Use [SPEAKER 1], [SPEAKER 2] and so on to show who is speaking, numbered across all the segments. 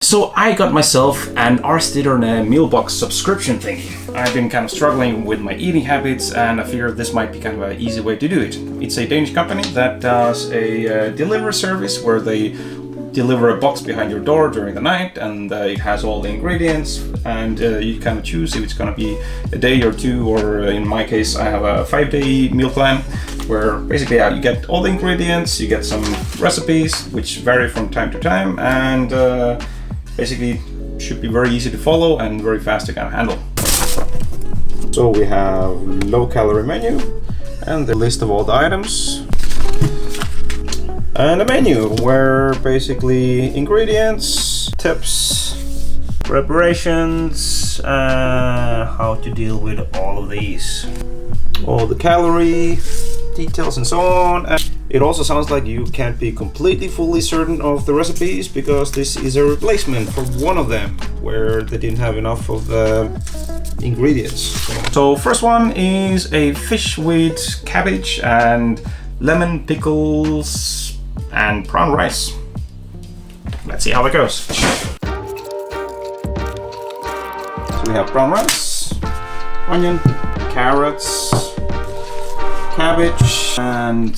[SPEAKER 1] So I got myself an Aarstiderne Meal box subscription thingy. I've been kind of struggling with my eating habits and I figured this might be kind of an easy way to do it. It's a Danish company that does a delivery service where they deliver a box behind your door during the night, and it has all the ingredients, and you kind of choose if it's going to be a day or two, or in my case I have a 5-day meal plan where basically you get all the ingredients, you get some recipes which vary from time to time, and basically should be very easy to follow and very fast to kind of handle. So we have low calorie menu and the list of all the items. And a menu where basically ingredients, tips, preparations, how to deal with all of these. All the calorie details and so on. And it also sounds like you can't be completely fully certain of the recipes because this is a replacement for one of them where they didn't have enough of the ingredients. So first one is a fish with cabbage and lemon pickles and brown rice. Let's see how that goes. So we have brown rice, onion, carrots, cabbage, and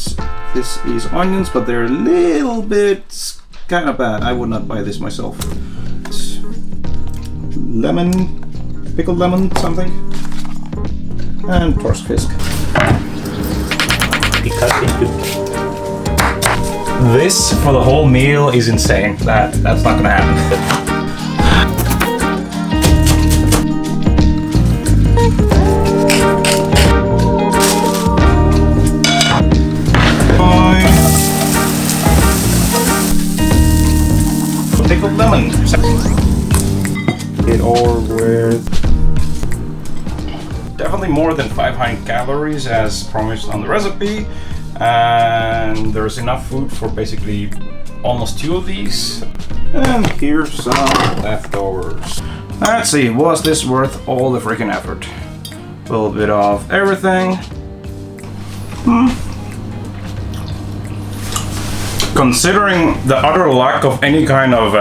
[SPEAKER 1] this is onions, but they're a little bit kind of bad. I would not buy this myself. Lemon, pickled lemon, something, and torskfisk. This for the whole meal is insane. That's not gonna happen. Pickled lemon. It all with definitely more than 500 calories as promised on the recipe. And there's enough food for basically almost 2 of these. And here's some leftovers. Let's see, was this worth all the freaking effort? A little bit of everything. Considering the utter lack of any kind of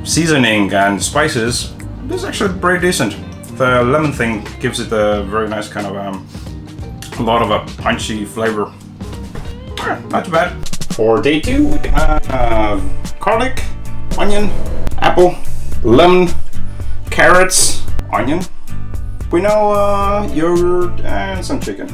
[SPEAKER 1] seasoning and spices, this is actually pretty decent. The lemon thing gives it a very nice kind of a lot of a punchy flavor. Not too bad. For day 2, we have garlic, onion, apple, lemon, carrots, onion, quinoa, yogurt, and some chicken.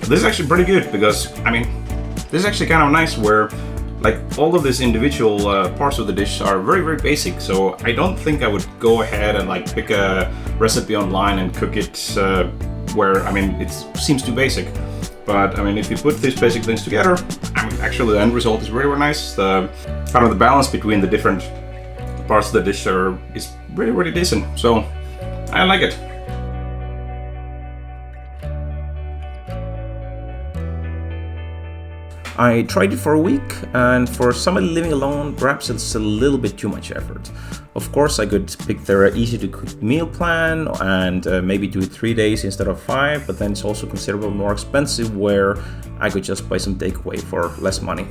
[SPEAKER 1] This is actually pretty good because, I mean, this is actually kind of nice where like all of these individual parts of the dish are very, very basic. So I don't think I would go ahead and like pick a recipe online and cook it where, I mean, it seems too basic. But I mean, if you put these basic things together, I mean, actually the end result is really, really nice. The kind of the balance between the different parts of the dish is really, really decent. So I like it. I tried it for a week, and for somebody living alone, perhaps it's a little bit too much effort. Of course, I could pick their easy-to-cook meal plan and maybe do it 3 days instead of 5, but then it's also considerably more expensive where I could just buy some takeaway for less money.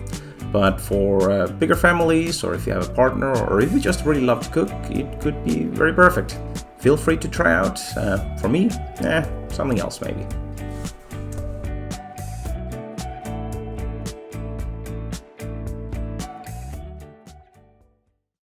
[SPEAKER 1] But for bigger families, or if you have a partner, or if you just really love to cook, it could be very perfect. Feel free to try out. For me, something else maybe.